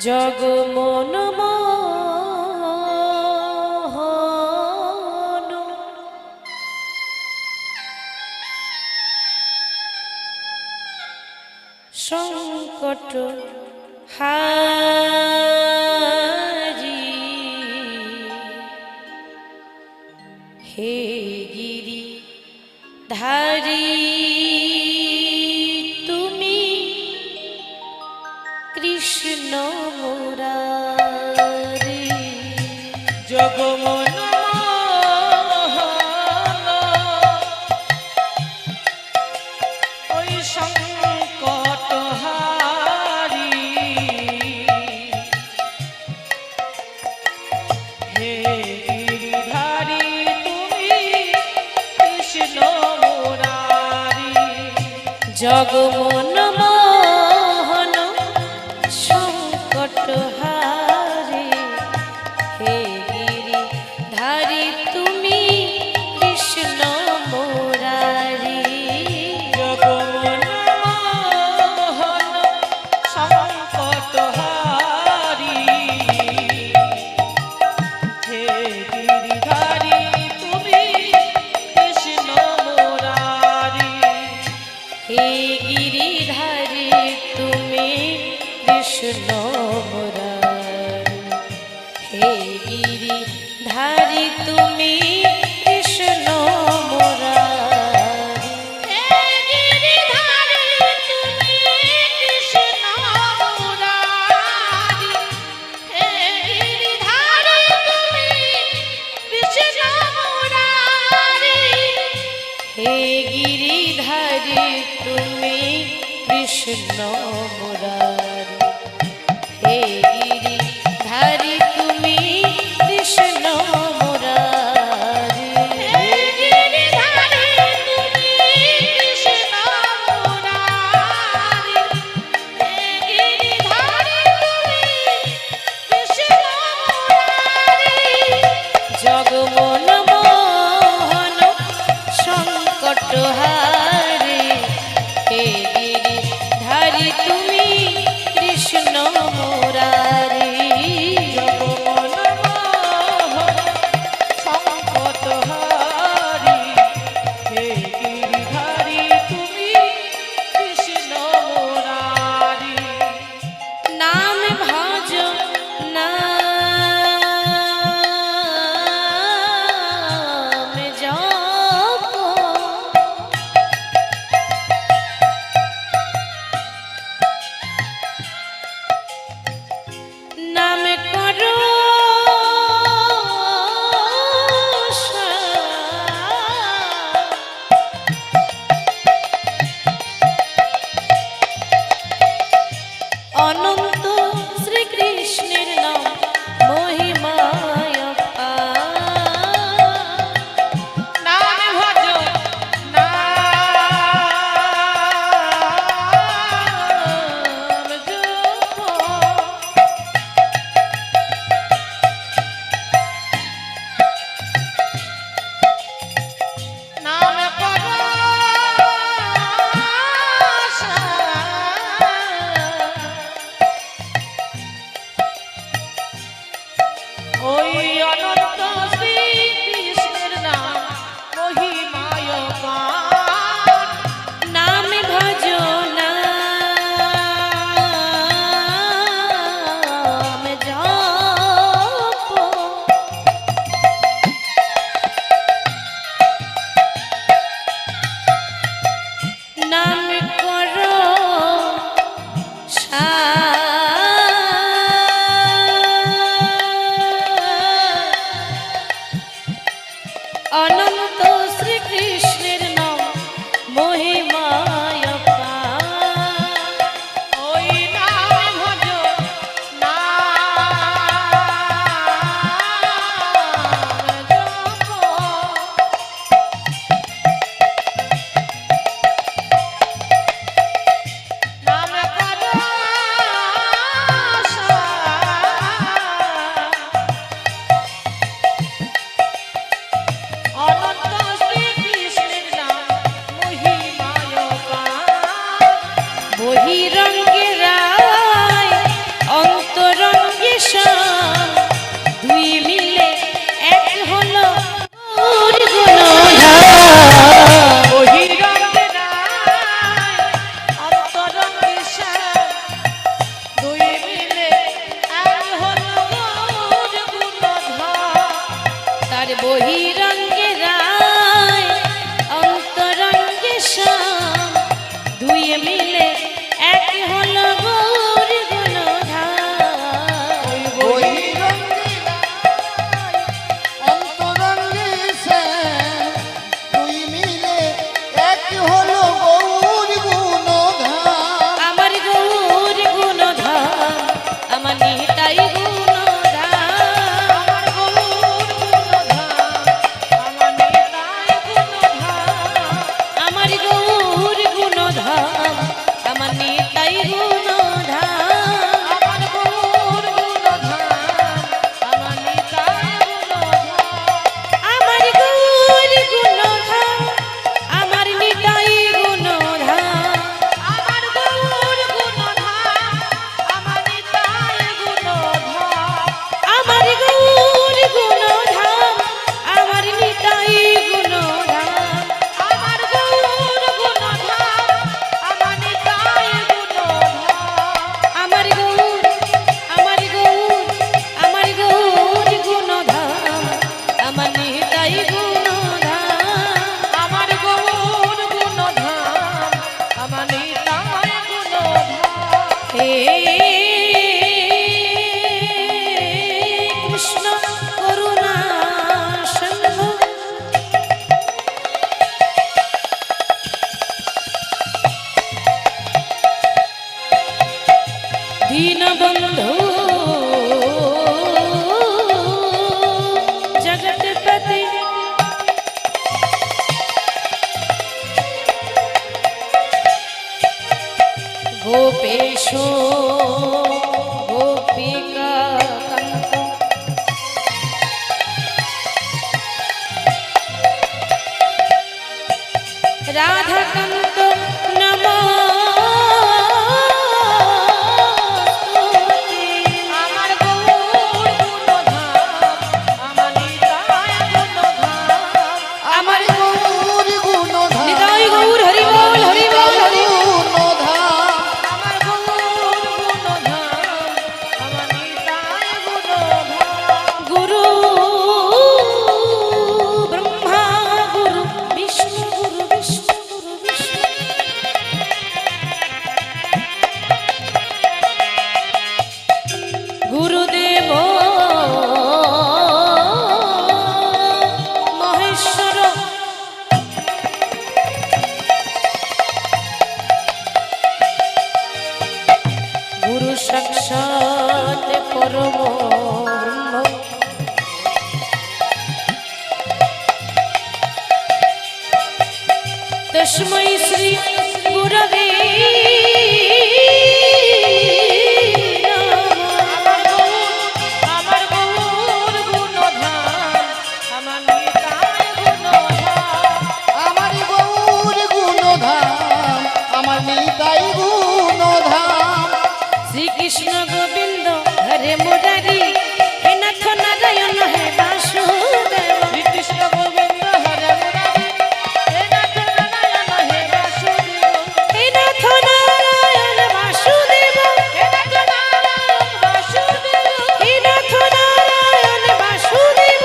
জগমন মোহন সংকট হারি হে গিরি ধারি তুমি কৃষ্ণ মুরারি জগমন মোহন ওই সংকট হারি হে গিরিধারি তুমি কৃষ্ণ মুরারি জগমন মোহন সংকট হারি হে গিরিধারি তুমি কৃষ্ণ মুরারি জগমন মোহন সংকট হারি হে গিরিধারি তুমি কৃষ্ণ মুরারি হে গিরিধারি তুমি কৃষ্ণ মুরারি হে গিরিধারি তুমি কৃষ্ণ মুরারি হে গিরিধারি তুমি কৃষ্ণ মুরারি হে গিরিধারি তুমি কৃষ্ণ মুরারি হে গিরিধারি তুমি কৃষ্ণ মুরারি হে গিরিধারি তুমি কৃষ্ণ মুরারি হে গিরিধারি তুমি কৃষ্ণ মুরারি হে গিরিধারি তুমি কৃষ্ণ মুরারি জগমন মোহন সংকট হারি হে গিরিধারি তুমি কৃষ্ণ মুরারি জগমন মোহন সংকট হারি হে গিরিধারি তুমি কৃষ্ণ মুরারি নাম ভজ নাম জপ নাম করো অনন্ত শ্রীকৃষ্ণের নাম মহিমায় নাম ভজ নাম জপ নাম করো ওই অনন্ত শ্রীকৃষ্ণের নাম মহিমায় পান নাম ভজ নাম জপ নাম করো অনন্ত শ্রীকৃষ্ণের নাম মহিমায় পান ওই নাম ভজ নাম জপ নাম করো অনন্ত শ্রীকৃষ্ণের নাম রাধাকান্ত নম আমার গৌর গুণধাম আমার নিতাই গুণধাম আমার গৌর গুণধাম নিতাই গৌর হরি বল হরি বল হরি গুণধাম আমার গৌর গুণধাম আমার নিতাই গুণধাম গুরু ব্রহ্মা গুরু বিষ্ণু গুরু বিষ্ণু গুরু বিষ্ণু গুরুদেব মহেশ্বর গুরু সাক্ষাৎ পরম ব্রহ্ম তস্मै শ্রী গুরবে আমার গৌর গুণধাম আমার নিতাই গুণধাম আমার গৌর গুণধাম আমার নিতাই গুণধাম শ্রীকৃষ্ণ গোবিন্দ হরে মুরারি হে নাথ নারায়ণ হে বাসুদেব শ্রীকৃষ্ণ গোবিন্দ হরে মুরারি হে নাথ নারায়ণ হে বাসুদেব হে নাথ নারায়ণ বাসুদেব হে নাথ নারায়ণ বাসুদেব হে নাথ নারায়ণ বাসুদেব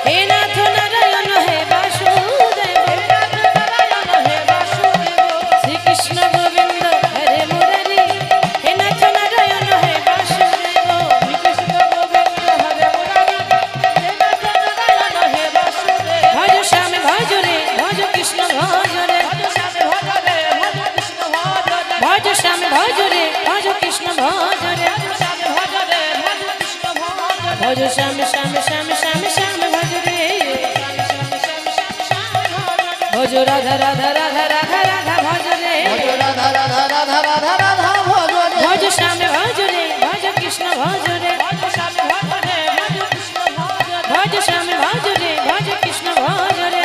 হে নাথ নারায়ণ হে বাসুদেব হে নাথ নারায়ণ হে বাসুদেব শ্রীকৃষ্ণ গোবিন্দ হরে মুরারি হে নাথ নারায়ণ হে বাসুদেব শ্রীকৃষ্ণ গোবিন্দ হরে মুরারি হে নাথ নারায়ণ হে বাসুদেব ভজ শ্যাম ভজ রে ভজ কৃষ্ণ ভজ রে ভজ শ্যাম ভজ রে ভজ কৃষ্ণ ভজ রে ভজ শ্যাম শ্যাম শ্যাম শ্যাম শ্যাম ভজ রে ভজ রাধা রাধা রাধা রাধা রাধা ভজ রে ভজ রাধা রাধা রাধা রাধা রাধা ভজ রে ভজ শ্যাম ভজ রে ভজ কৃষ্ণ ভজ রে ভজ শ্যাম ভজ রে ভজ কৃষ্ণ ভজ রে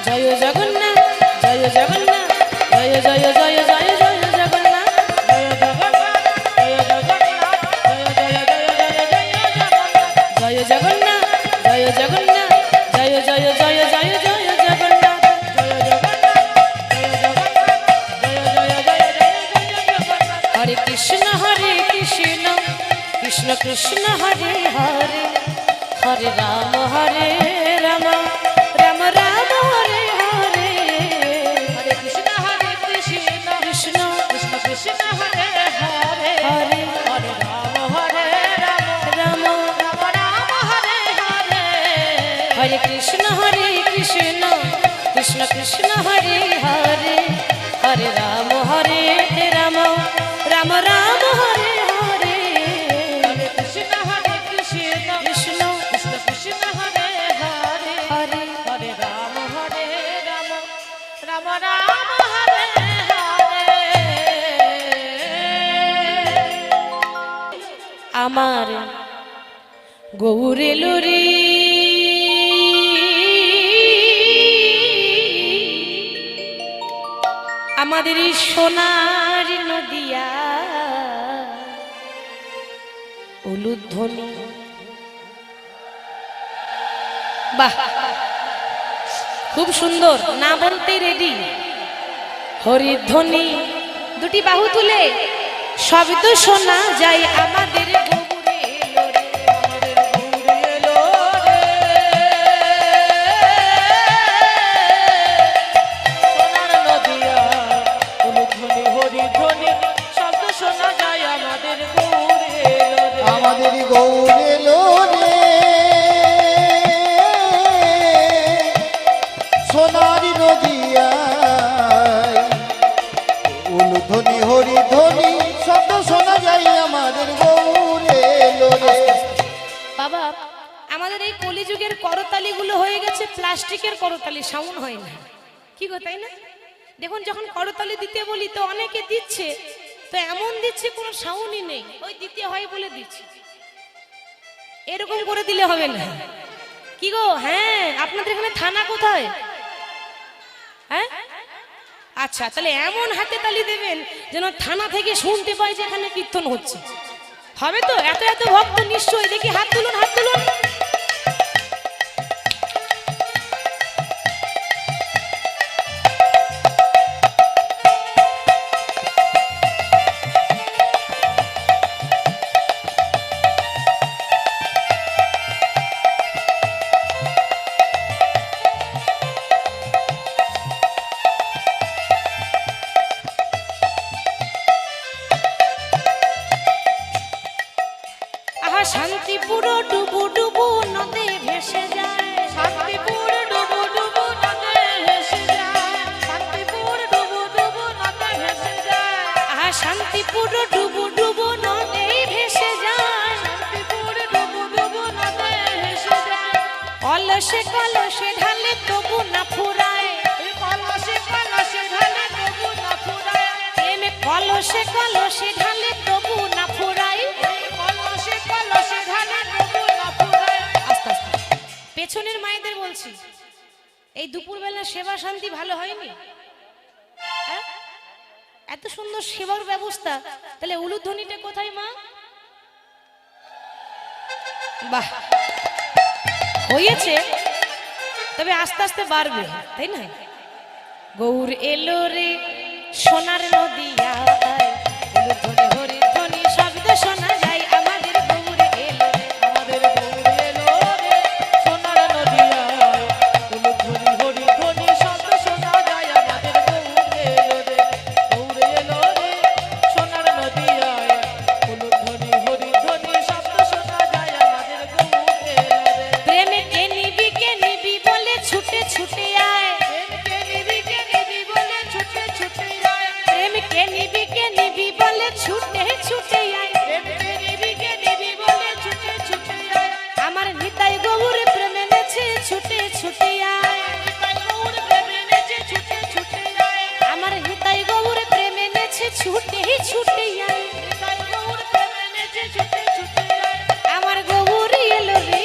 জয় জগন্নাথ জয় জগন্নাথ জয় জয় জয় জয় জয় জগন্নাথ জয় জগন্নাথ জয় জগন্নাথ জয় জয় জয় জয় জয় জগন্নাথ হরে কৃষ্ণ কৃষ্ণ কৃষ্ণ হরে হরে হরে রাম রাম রাম হরে হরে হরে কৃষ্ণ কৃষ্ণ কৃষ্ণ কৃষ্ণ হরে হরে হরে হরে রাম রাম রাম হরে হরে হরে কৃষ্ণ কৃষ্ণ কৃষ্ণ কৃষ্ণ হরে হরে হরে রাম রাম রাম রাম হরে হরে হরে কৃষ্ণ কৃষ্ণ কৃষ্ণ কৃষ্ণ হরে হরে হরে হরে রাম রাম রাম রাম হরে হরে আমার গৌরে লুরি আমাদের এই সোনার নদিয়া উলুধ্বনি বাহ খুব সুন্দর না বলতে রেডি হরিধ্বনি দুটি বাহু তুলে শব্দ শোনা যায় আমাদের গৌরে লোরে আমাদের গৌরে লোরে সোনার নদিয়া উলুধ্বনি হরিধ্বনি শব্দ শোনা যায় আমাদের গৌরে লোরে আমাদের গৌরে লোরে সোনারি নদিয়ায় উলুধ্বনি হরিধ্বনি শব্দ শোনা যায় আমাদের গৌরে লোরে। বাবা আমাদের এই কলিযুগের করতালিগুলো হয়ে গেছে প্লাস্টিকের করতালি, সাউন্ড হয় না, কি গো তাই না? দেখুন যখন করতালি দিতে বলি তো অনেকে দিচ্ছে, তো এমন দিচ্ছে কোনো সাউন্ডই নেই, ওই দিতে হয় বলে দিচ্ছে। এরকম করে দিলে হবে না, কি গো, হ্যাঁ আপনাদের এখানে থানা কোথায়? হ্যাঁ, আচ্ছা, তাহলে এমন হাতে তালি দেবেন যেন থানা থেকে শুনতে পাই যে এখানে কীর্তন হচ্ছে। হবে তো? এত এত ভক্ত নিশ্চয়ই। দেখি হাত তুলুন, হাত তুলুন। আহা শান্তিপুর ডুবু ডুবু নদে ভেসে যায়, শান্তিপুর ডুবু ডুবু নদে ভেসে যায়, শান্তিপুর ডুবু ডুবু নদে ভেসে যায়। আহা শান্তিপুর ডুবু ডুবু নদে ভেসে যায়, শান্তিপুর ডুবু ডুবু নদে ভেসে যায়। কলসে কলসে ঢালে তবু না ফুরায়, কলসে কলসে ঢালে তবু না ফুরায়। প্রেমে কলসে কলসে ঢালে তবু না ফুরায়, কলসে কলসে ঢালে তবু না ফুরায়। আস্তে আস্তে পেছনের মায়েদের বলছি, এই দুপুরবেলা সেবা শান্তি ভালো হয়নি? হ্যাঁ? এত সুন্দর সেবার ব্যবস্থা, তাহলে উলুধ্বনিটা কোথায় মা? বাহ, হয়েছে, তবে আস্তে আস্তে বাড়বে, তাই না? গৌর এলো রে সোনার নদিয়ায়, উলুধ্বনি হরিধ্বনি শব্দ শোনা যায়। আমাদের গৌর এলো রে, আমাদের গৌর এলো রে সোনার নদিয়ায়, উলুধ্বনি হরিধ্বনি শব্দ শোনা যায়। আমাদের গৌর এলো রে, গৌর এলো রে সোনার নদিয়ায়, উলুধ্বনি হরিধ্বনি শব্দ শোনা যায়। আমাদের গৌর এলো রে। প্রেমে কে নিবি বলে ছুটে ছুটে আয়, প্রেমকে নিবি বলে ছুটে ছুটে আয়, প্রেমকে নিবি বলে ছুটে ছুটে আয়, প্রেমকে নিবি বলে ছুটে ছুটে আয়। আমার নিতাই গৌর প্রেমে নেছে ছুটে ছুটে আয়, নিতাই গৌর প্রেমে নেছে ছুটে ছুটে আয়। আমার নিতাই গৌর প্রেমে নেছে ছুটে ছুটে আয়, নিতাই গৌর প্রেমে নেছে ছুটে ছুটে আয়। আমার গৌর এলো রে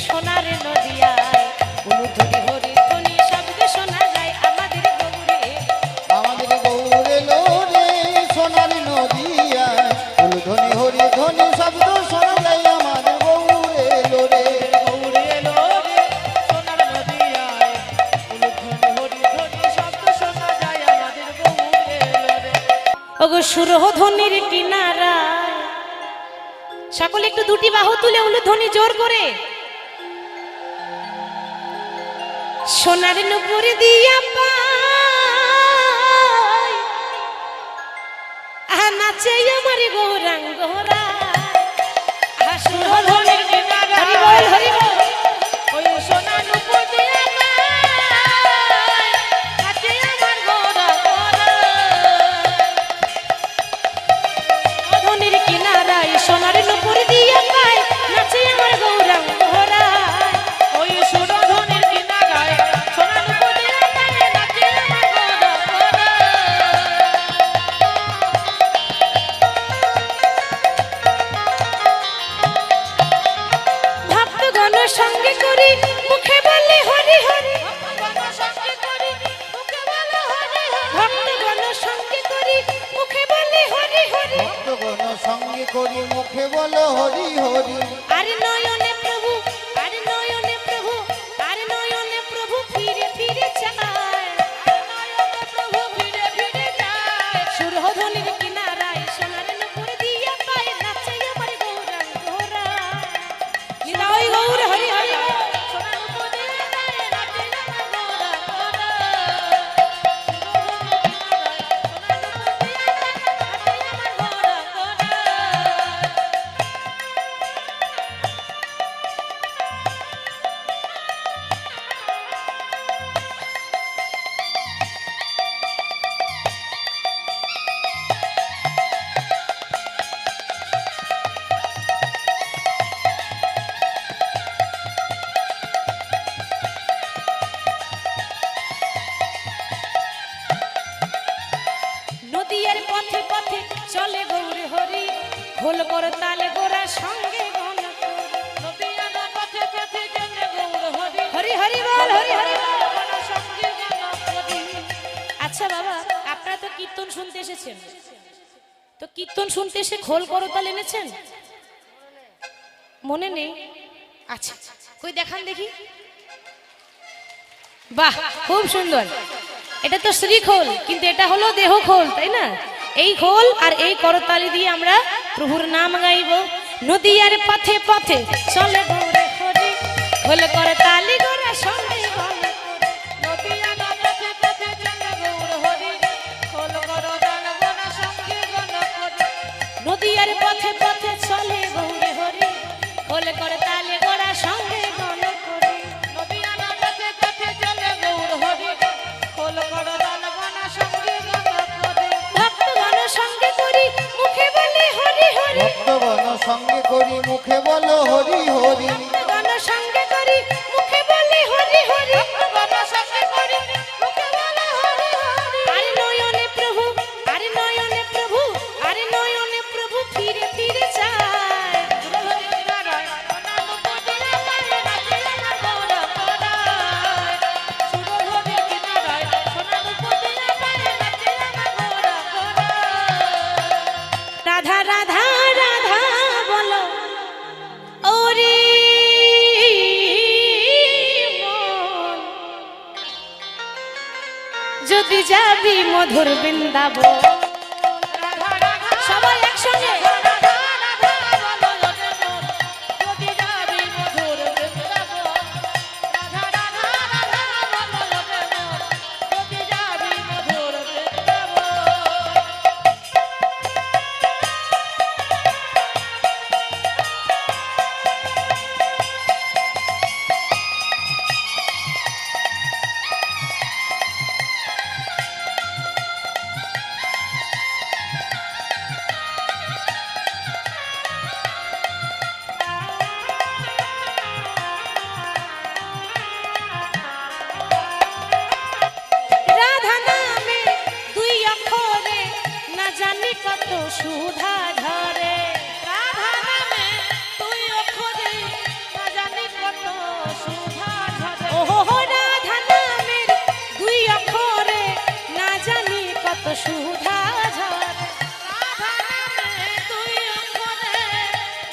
সোনার নদিয়ায়, উলুধ্বনি হরিধ্বনি শব্দ শোনা যায়। আমাদের গৌর এলো, আমাদের গৌর এলো রে সোনার নদিয়ায়, উলুধ্বনি হরিধ্বনি শব্দ শোনা যায়। আমাদের গৌর এলো রে, গৌর এলো রে সোনার নদিয়ায়, উলুধ্বনি হরিধ্বনি শব্দ শোনা যায়। আমাদের গৌর এলো রে। ওগো সুরধ্বনির কিনারায় সকলে একটু দুটি বাহু তুলে উলুধ্বনি জোর করে। সোনার নুপুর দিয়া পায়, আহা নাচে আমার গৌরাঙ্গরা। আহা সুরধ্বনির কিনারায়, হরি বল হরি বল, ওই সোনার নুপুর দিয়া পায়, নাচে আমার গৌরাঙ্গরা। সুরধ্বনির কিনারায় সোনার নুপুর দিয়া পায়, নাচে আমার গৌরাঙ্গরা। ওই সুরধ্বনির কিনারায় সোনার নুপুর দিয়া পায়, নাচে আমার গৌরাঙ্গরা। ভক্তগণ সঙ্গে করি মুখে বলে হরি হরি, ভক্তগণ সঙ্গে করি মুখে বলে হরি হরি, ভক্তগণ সঙ্গে করি মুখে বলে হরি হরি। ভক্তগণ সঙ্গে করি মুখে বলো হরি হরি। আরে নয়নে প্রভু, আরে নয়নে প্রভু, আরে নয়নে প্রভু ফিরে ফিরে চায়, আরে নয়নে প্রভু ফিরে ফিরে চায়। সুরধ্বনির কিনারায় সোনার নুপুর দিয়া পায়, নাচে আমার গৌরাঙ্গরা। নিতাই গৌর হরি হরি বল, সোনার নুপুর দিয়া পায়, নাচে আমার গৌরাঙ্গরা। সুরধ্বনির কিনারায় সোনার নুপুর দিয়া পায়, নাচে আমার গৌরাঙ্গরা। কীর্তন শুনতে এসেছেন, তো কীর্তন শুনতে এসে খোল করতাল এনেছেন? মনে নেই? আচ্ছা, কই দেখান দেখি। বাহ, খুব সুন্দর। এটা তো শ্রীখোল, কিন্তু এটা হলো দেহ খোল, তাই না? এই খোল আর এই করতালি দিয়ে আমরা প্রভুর নাম গাইব। নদীয়ার পথে পথে চলে গৌরে হরি, খোল করতালি গোরা সঙ্গে বলে। নদীয়ার পথে পথে চলে গৌর হরি, খোল করতাল গোরা সঙ্গে বলে। নদীয়ার পথে পথে চলে গৌরে হরি, খোল করতালি গোরা সঙ্গে বলে। নদীয়ার পথে পথে চলে গৌর হরি, খোল করতাল গোরা সঙ্গে বলে। ভক্তগণ সঙ্গে করি মুখে বলে হরি হরি, ভক্তগণ সঙ্গে করি মুখে বলো হরি হরি, ভক্তগণ সঙ্গে করি মুখে বলে হরি হরি, ভক্তগণ সঙ্গে করি মুখে বলে হরি হরি। আরে নয়নে প্রভু, আরে নয়নে প্রভু, আরে নয়নে প্রভু ফিরে ফিরে চায়। রাধা রাধা রাধা বলো ওরে মন, যদি যাবি মধুর বৃন্দাবন। সবাই একসঙ্গে রাধা নামে দুই অক্ষরে না জানি কত সুধা ঝরে। রাধা নামে দুই অক্ষরে না জানি কত সুধা ঝরে। ওহো রাধা নামের দুই অক্ষরে না জানি কত সুধা ঝরে। রাধা নামে দুই অক্ষরে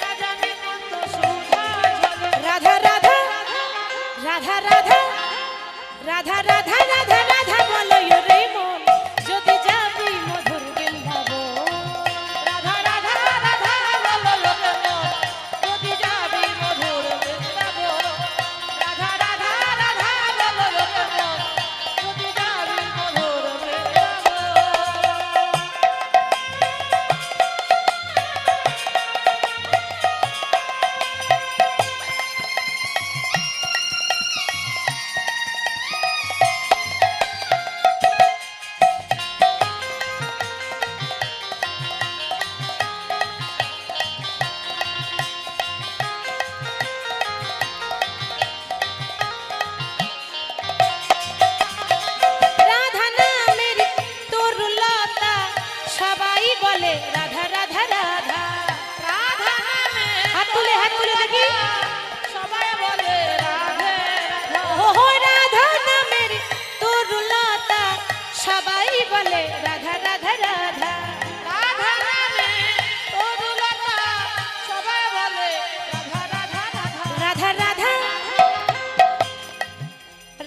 না জানি কত সুধা ঝরে। রাধা রাধা রাধা রাধা রাধা রাধা রাধা রাধা বলো রে মন, যদি যাবি মধুর বৃন্দাবন। রাধা রাধা রাধা বলো রে মন, যদি যাবি মধুর বৃন্দাবন। রাধা রাধা রাধা বলো রে মন, যদি যাবি মধুর রাধা নামের তরুলতা সবাই বলে রাধা রাধা রাধা। রাধা নামে হাত তুলে দেখি সবাই বলে রাধে রাধা। ও রাধা নামের তরুলতা সবাই বলে রাধা রাধা রাধা। রাধা নামে তরুলতা সবাই বলে রাধা রাধা রাধা। রাধা রাধা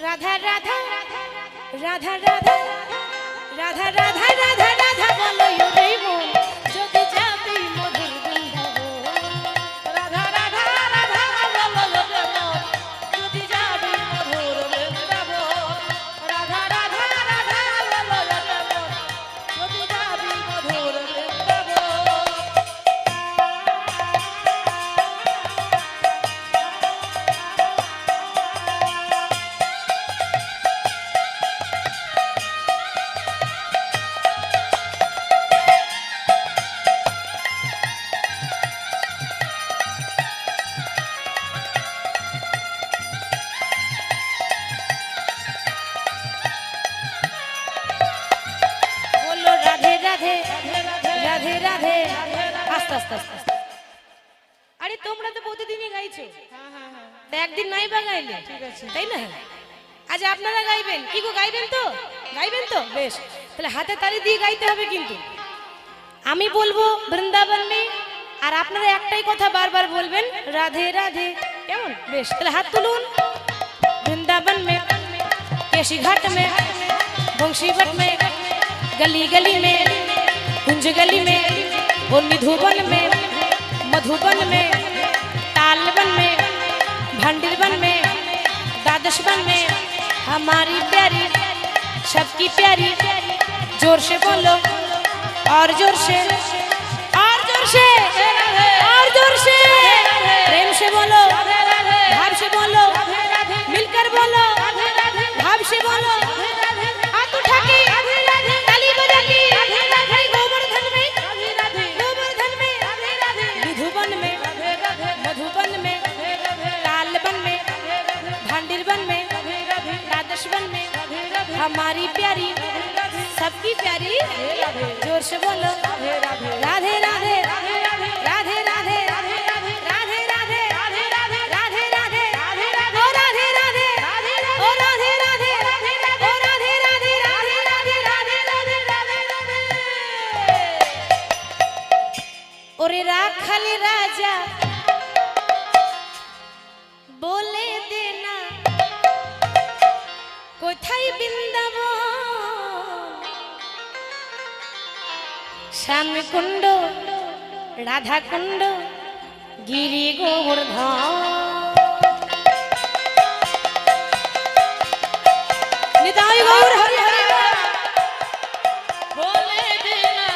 রাধা রাধা রাধা রাধা রাধা রাধা রাধা রাধা বলো রে মন, যদি যাবি মধুর বৃন্দাবন। রাধা রাধা রাধা বলো রে মন, যদি যাবি মধুর বৃন্দাবন। রাধা রাধা রাধা বলো রে মন, যদি যাবি মধুর বৃন্দাবন। বলো রাধে রাধে রাধে রাধে। আস্তে আস্তে আস্তে আস্তে। আরে তোমরা তো প্রতিদিনই গাইছো, তা একদিন নাই বা গাইলে, তাই না? আজ আপনারা গাইবেন কি গো, গাইবেন তো? গাইবেন তো? বেশ, তাহলে হাতে তালি দিয়ে গাইতে হবে কিন্তু। আমি বলবো বৃন্দাবন মে, আর আপনারা একটাই কথা বারবার বলবেন, রাধে রাধে। কেমন? বেশ, তাহলে হাত তুলুন। বৃন্দাবন মে, केशी घाट में, बंशीवट में, गली गली में, कुंज गली में, और निधुवन में, मधुबन में, तालबन में, भंडिरबन में, द्वादशबन में, हमारी प्यारी सबकी प्यारी, जोर से बोलो और जोर से, और जोर से, और जोर से, प्रेम से बोलो, भाव से बोलो, मिलकर बोलो, भाव से बोलो, हाथ उठा के ताली बजा के, गोवर्धन में, गोवर्धन में, निधुवन में, मधुबन में, तालबन में, भांडिरबन में, द्वादशबन में, हमारी प्यारी सबकी प्यारी, जोर से बोलो, राधे राधे, राधे राधे, राधे राधे, राधे राधे, राधे राधे, ओ राधे राधे, ओ राधे राधे, ओ राधे राधे, राधे राधे, राधे राधे, राधे राधे। ओरे राखल राजा बोले देना कोথায় বৃন্দাবন, শ্যাম কুণ্ড, রাধা কুণ্ড, গিরি গোবর্ধন। নিতাই গৌর হরি হরি বলে দেনা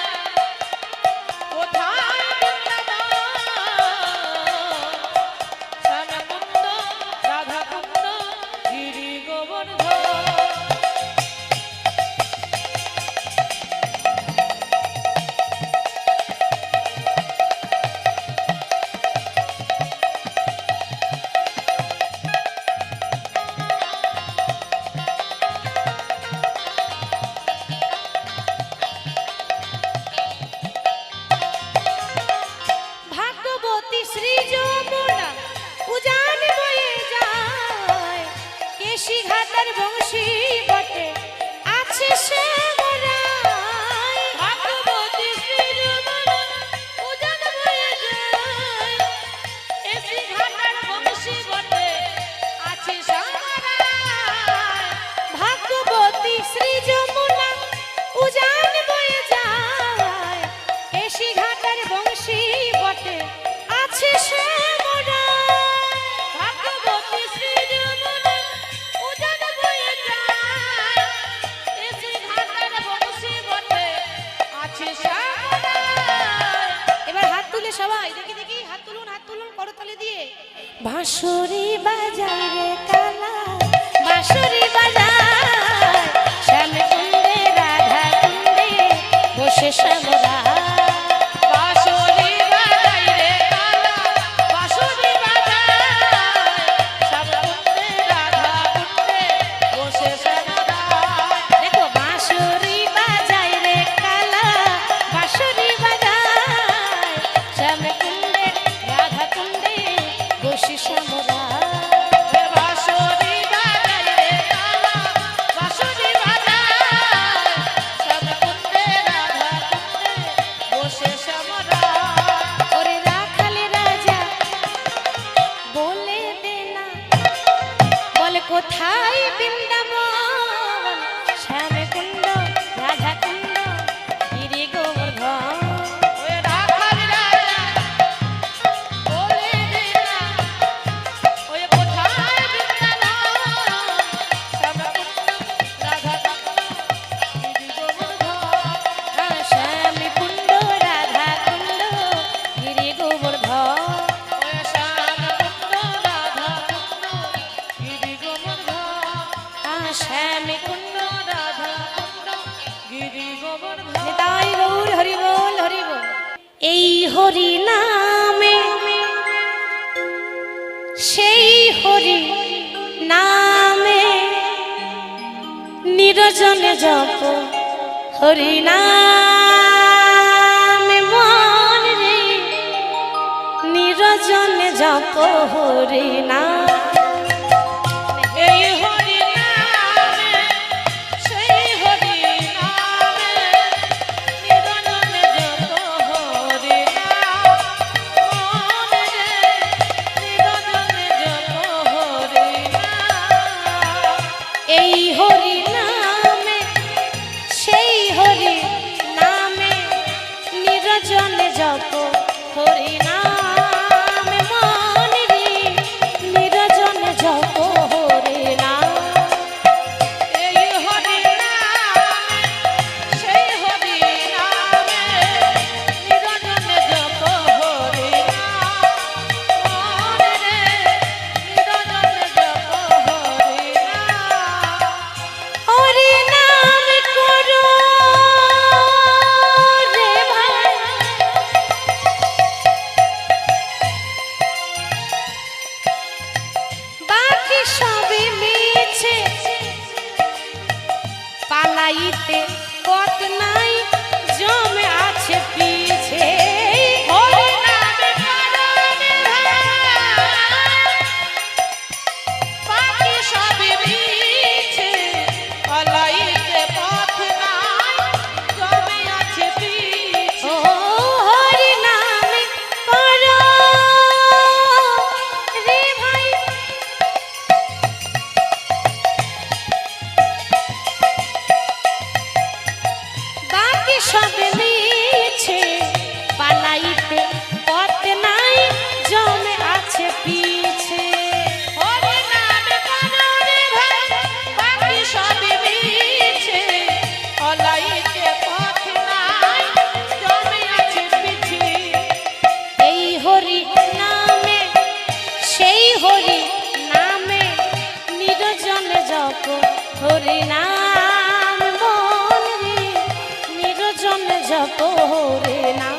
কোথায় বৃন্দাবন, শ্যাম কুণ্ড, রাধা কুণ্ড, গিরি গোবর্ধন। ভাগ্যবতী শ্রী যমুনা উজান বয়ে যায়, কেশি ঘাটার বংশী বটে আছে সে মোরায়। ভাগ্যবতী শ্রী যমুনা উজান বয়ে যায়, কেশি ঘাটার বংশী বটে আছে সে মোরায়। ভাগ্যবতী শ্রী যমুনা উজান বয়ে যায়, কেশি ঘাটার বংশী বটে আছে সে মোরায়। ভাগ্যবতী শ্রী যমুনা উজান বয়ে যায়, কেশি ঘাটার বংশী বটে আছে সে মোরায়। এবার হাত তুলে সবাই দেখি দেখি, হাত তুলুন করতালি দিয়ে। বাঁশুরি বাজায় রে কালা, বাঁশুরি বাজায়, শ্যাম কুণ্ডে রাধা কুণ্ডে বসে শ্যামরা। বাঁশুরি বাজায় রে কালা, বাঁশুরি বাজায়, শ্যাম কুণ্ডে রাধা কুণ্ডে বসে শ্যামরা। দেখো বাঁশুরি বাজায় রে কালা, বাঁশুরি বাজায়, শ্যাম কুণ্ডে রাধা কুণ্ডে বসে শ্যামরা। বাঁশুরি বাজায় রে কালা, বাঁশুরি বাজায়, শ্যাম কুণ্ডে রাধা কুণ্ডে বসে শ্যামরা। ওরে রাখাল রাজা বলে দেনা, বলে কোথায় বৃন্দাবন, শ্যাম কুণ্ড, রাধা কুণ্ড, গিরি গোবর্ধন। ওরে রাখাল রাজা বলে দেনা, ওরে কোথায় বৃন্দাবন, শ্যাম কুণ্ড, রাধা কুণ্ড, গিরি গোবর্ধন। হ্যাঁ, শ্যাম কুণ্ড, রাধা কুণ্ড, গিরি গোবর্ধন। ওরে শ্যাম কুণ্ড, রাধা কুণ্ড, গিরি গোবর্ধন। হ্যাঁ, শ্যাম কুণ্ড, রাধা কুণ্ড, গিরি গোবর্ধন। নিতাই গৌর হরি বল, হরি বল। এই হরি নামে, সেই হরি নামে, নিরজনে জপ হরি নামে মন রে, নিরজনে জপ হরি নাম। এই হরি নামে, সেই হরি নামে, সবে মিছে পালাইতে পথ নাই জমে আছে পিছে হরি নামে পরাণে বাকি সবই মিছে পালাইতে পথ নাই জমে আছে পিছে ও হরি নামে করো রে ভাই বাকি সব মিছে পালাইতে পথ নাই জমে আছে পিছে হরি নামে পরাণে বাকি সবই মিছে পালাইতে পথ নাই জমে আছে পিছে এই হরি নামে সেই হরি নামে নিরজনে জপ হরি নাম মন রে নিরজনে জপ হরি নাম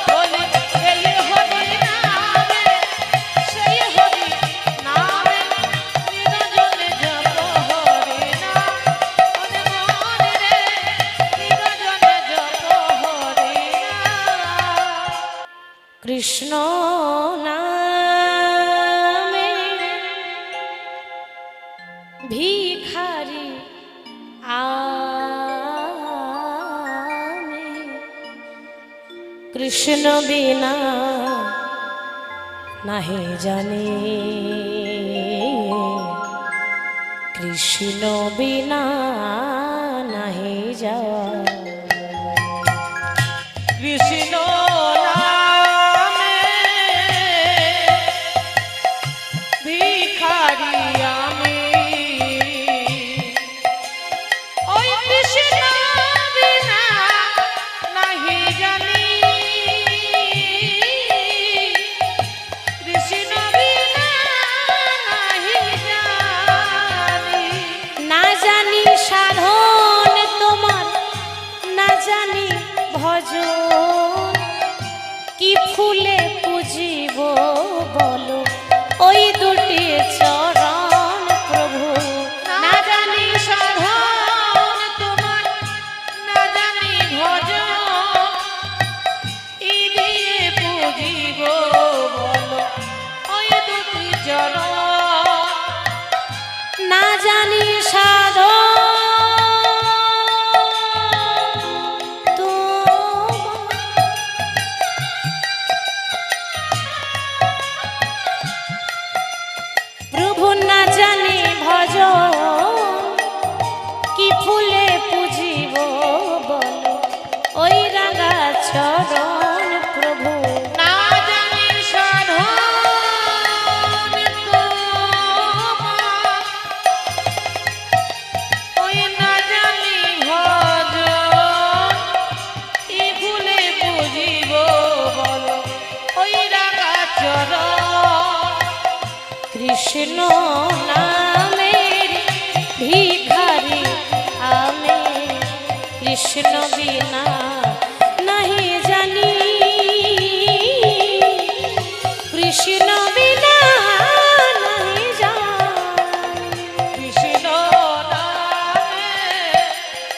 বলে এই হরি নামে সেই হরি নামে নিরজনে জপ হরি নাম মনে মনে রে নিরজনে জপ হরি নাম কৃষ্ণ নামে ভিখারি আমি কৃষ্ণ বিনা নাহি জানি কৃষ্ণ বিনা নাহি যাওয়া কৃষ্ণ নামে ভিখারি আমি ওই কৃষ্ণ বিনা নাহি জানি কৃষ্ণ বিনা নাহি জানি না জানি সাধন তোমার না জানি ভজন কি ফুলে পুজিব বলো ওই দুটি চরণ প্রভু না জানি সাধন তোমার না জানি ভজন ই দিয়ে পুজিব বলো ওই দুটি চরণ না জানি সাধন প্রভু না জানি ভজন কি ফুলে পুজিব বলো ওই রাঙা চরণ প্রভু না জানি সাধন তোমার ওই না জানি ভজন ই ভুলে বুঝিব বলো ওই রাগা চরণ কৃষ্ণ নামের ভিখারি আমি কৃষ্ণ বিনা নাহি জানি কৃষ্ণ বিনা নাহি জানি কৃষ্ণ নামে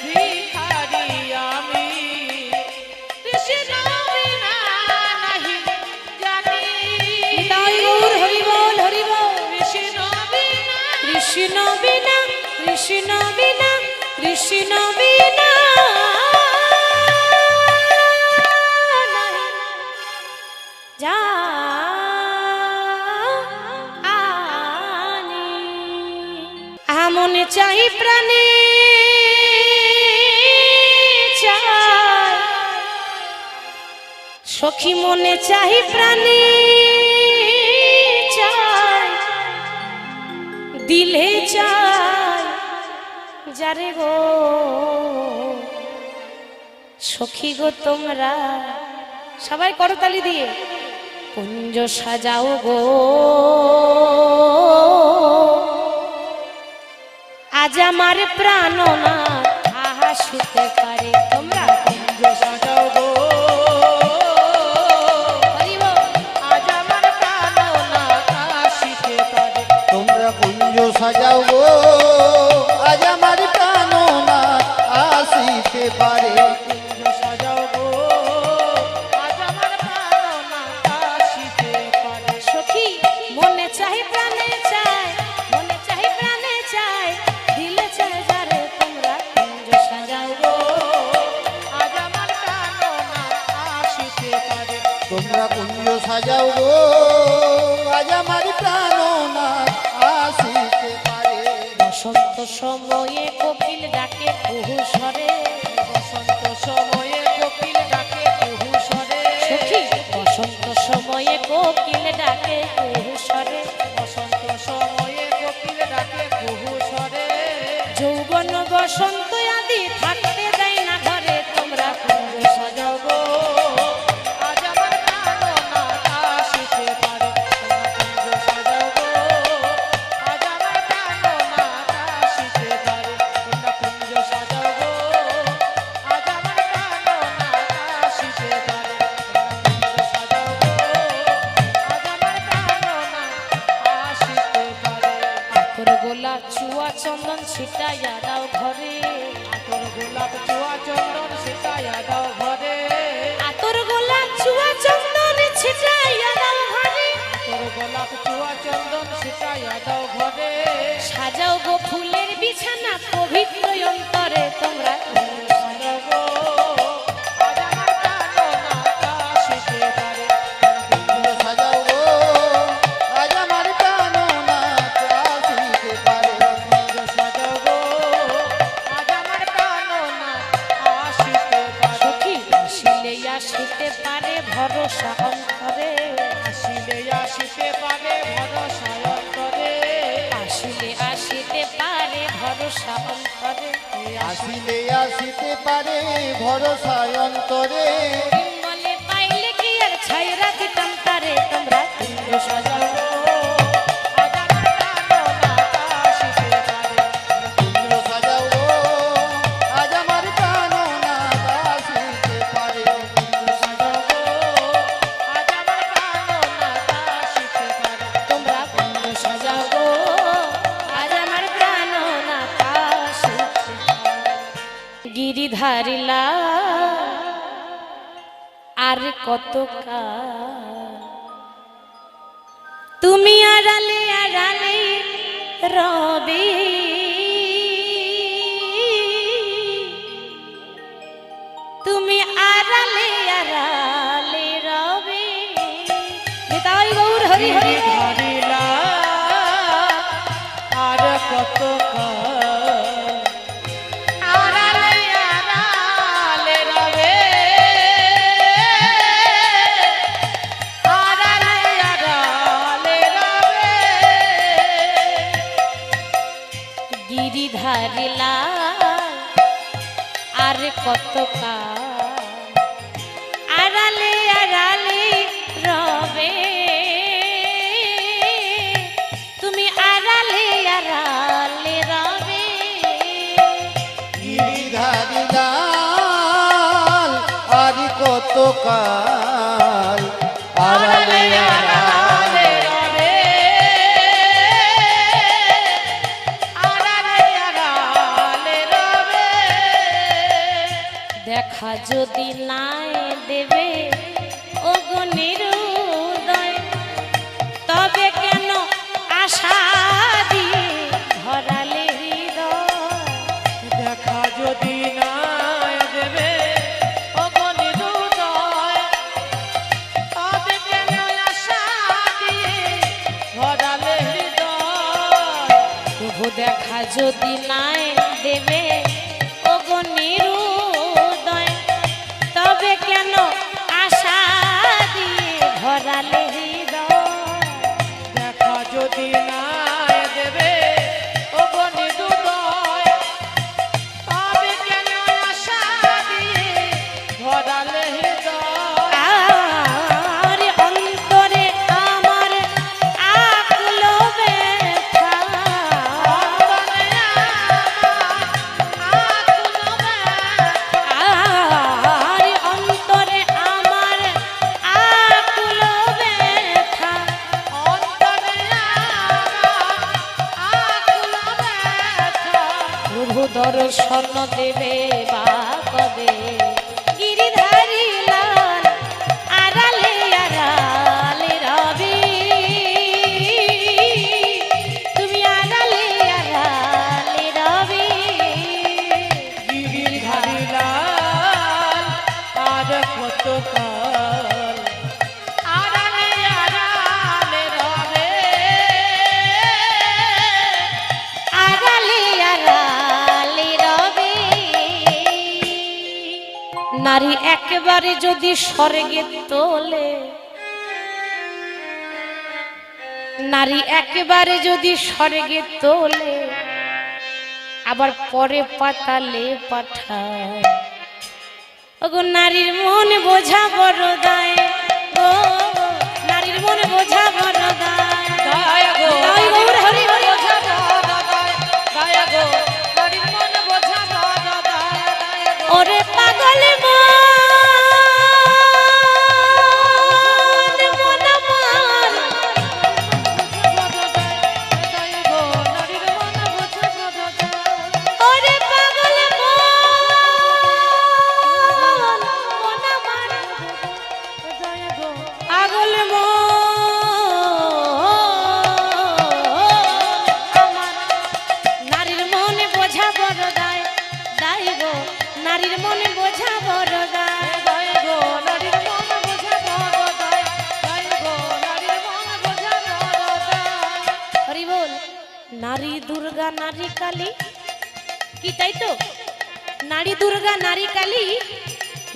ভিখারি আমি কৃষ্ণ বিনা নাহি জানি নিতাই গৌর হরি বল হরি বল কৃষ্ণ বিনা কৃষ্ণ বিনা কৃষ্ণ বিনা কৃষ্ণ বিনা নাহি জানি মনে চাই প্রাণে চাই সখী মনে চাই প্রাণে চাই দিলে চাই যারে গো সখী গো তোমরা সবাই করতালি দিয়ে কুঞ্জ সাজাও গো আজ আমার প্রাণনা হাসিতে পারে তোমরা কুঞ্জ সাজাও গো হরি বল। আজ আমার প্রাণনা হাসিতে পারে সাজাও গো আজ আমার প্রাণনাথ আসিতে পারে কুঞ্জ সাজাও গো আজ আমার প্রাণনাথ আসিতে পারে। সখী মনে চাই প্রাণে চাই, মনে চাই প্রাণে চাই, দিলে চাই যারে তোমরা কুঞ্জ সাজাও গো। আজ আমার প্রাণনাথ আসিতে পারে। তোমরা কুঞ্জ সাজাও গো আজ আমার প্রাণনাথ আসিতে পারে বসন্ত সময়ে কোকিল ডাকে কুহু স্বরে, বসন্ত সময়ে কোকিল ডাকে কুহু স্বরে। সখী বসন্ত সময়ে কোকিল ডাকে কুহু স্বরে, বসন্ত সময়ে কোকিল ডাকে কুহু স্বরে। যৌবন বসন্ত আদি থাকতে দেয় না ঘরে, তোমরা কুঞ্জ সাজাও গো। আজ আমার প্রাণনাথ আসিতে পারে। কুঞ্জ সাজাও গো আজ আমার প্রাণনাথ আসিতে পারে। তোমরা কুঞ্জ সাজাও গো আজ আমার প্রাণনাথ আসিতে পারে। কুঞ্জ সাজাও গো আজ আমার প্রাণনাথ আসিতে পারে। আতর গোলাপ চুয়া চন্দন ছিটাইয়া দাও ঘরে, আতর গোলাপ চুয়া চন্দন ছিটাইয়া দাও ঘরে। আতর গোলাপ চুয়া চন্দন ছিটাইয়া দাও ঘরে, আতর গোলাপ চুয়া চন্দন ছিটাইয়া দাও ঘরে। সাজাও গো ফুলের বিছানা পবিত্র অন্তরে, তোমরা সাজাও গো আজ আমার প্রাণনাথ আসিতে পারে। কুঞ্জ সাজাও গো আজ আমার প্রাণনাথ আসিতে পারে সাজাও গো আজ আমার প্রাণনাথ আসিতে পারে। সখী আসিলে আসিতে পারে ভরসা অন্তরে, আসিলে আসিতে পারে ভরসা অন্তরে। আসিলে আসিতে পারে ভরসা অন্তরে, আসিলে আসিতে পারে ভরসা অন্তরে বিমলে পাইলে কি আর ছাইরা দিতাম তারে, তোমরা কুঞ্জ সাজাও গো। আজ আমার প্রাণনাথ আসিতে পারে। কুঞ্জ সাজাও গো আজ আমার প্রাণনাথ আসিতে পারে সাজাও গো আজ আমার প্রাণনাথ আসিতে পারে। তোমরা কুঞ্জ সাজাও গো আজ আমার প্রাণনাথ আসিতে পারে। গিরিধারিলা আর কত কাল তুমি আড়ালে আড়ালে রবে, তুমি আড়ালে আড়ালে রবে। নিতাই গৌর হরি হরি। ধারিলা আর কত কাল আড়ালে আড়ালে রবে। আড়ালে আড়ালে রবে। গিরিধারিলা আর কত কাল আড়ালে আড়ালে রবে, তুমি আড়ালে আড়ালে রবে। গিরিধারী লাল আর কত কাল আড়ালে আড়ালে রবে। আড়ালে আড়ালে রবে। দেখা যদি নাই দেবে ওগো নিরুদয়, তবে কেন আশা দিয়ে ধরালে হৃদয়। দেখা যদি নাই দেবে অগণি হৃদয়, তবে কেন আশা দিয়ে ভরালে হৃদয়। তবু দেখা যদি নাই দেবে ওগো নিরুদয়, তবে কেন আশা দিয়ে ভরালে হৃদয়। দেখা যদি নাই দেবে অগণি হৃদয়, তবে কেন আশা দিয়ে ভরালে হৃদয়। আর অন্তরে আমার আকুল ব্যথা, অন্তরে আমার আকুল ব্যথা। আর অন্তরে আমার আকুল ব্যথা, অন্তরে আমার দর্শন দেবে বা কবে গিরিধারী লাল আড়ালে আড়ালে রবি তুমি আড়ালে আড়ালে রবি গিরিধারী লাল আর কতকাল আড়ালে আড়ালে রবে আড়ালে আড়ালে রবি নারী একেবারে যদি স্বর্গে তোলে নারী একেবারে যদি স্বর্গে তোলে আবার পরে পাতালে পাঠায় ওগো নারীর মন বোঝা বড় দায় গো নারীর মন বোঝা বড় দায় দায় গো দায় গৌর হরি হরি বোঝা বড় দায় দায় গো নারীর মন বোঝা বড় দায় দায় গো ওরে পাগল মন মন মন দায় গো নারীর মন বোঝা বড় দায় ওরে পাগল মন মন মন দায় গো পাগল মন আমার নারীর মনে বোঝা বড় দায় দায় গো নারীর মনে বোঝা বড় দায় দায় গো নারীর মন বোঝা বড় দায় দায় গো নারীর মন বোঝা বড় দায় হরি বল নারী দুর্গা নারী কালী কি তাই তো নারী দুর্গা নারী কালী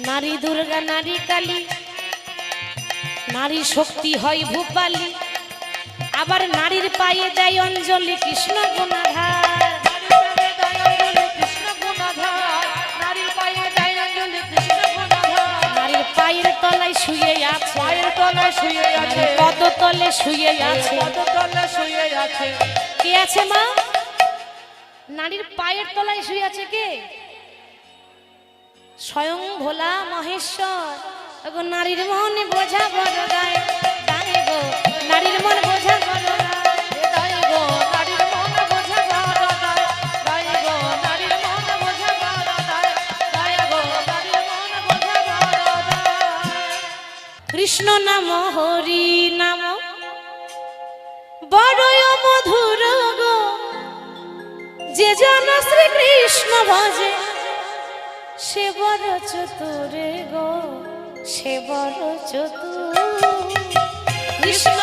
নারী দুর্গা নারী কালী নারী শক্তি হয় ভূপালী আবার নারীর পায়ে দেয় অঞ্জলি কৃষ্ণ গুণাধার নারীর পায়ে দেয় অঞ্জলি কৃষ্ণ গুণাধার নারীর পায়ে দেয় অঞ্জলি কৃষ্ণ গুণাধার নারীর পায়ের তলায় শুয়ে আছে পায়ের তলায় শুয়ে আছে পদ তলে শুয়ে আছে পদতলে শুয়ে আছে কে আছে মা নারীর পায়ের তলায় শুয়ে আছে কে স্বয়ং ভোলা মহেশ্বর ওগো নারীর মন বোঝা বড় দায় দায় গো নারীর মন বোঝা বড় দায় দায় গো নারীর মন বোঝা বড় দায় দায় গো নারীর মন বোঝা বড় দায় দায় গো নারীর মন বোঝা বড় দায় কৃষ্ণ নাম হরি নাম বড়ই মধুর গো যে জন শ্রীকৃষ্ণ ভজে সে বড় চতুরে গো সে বড় চতুর কৃষ্ণ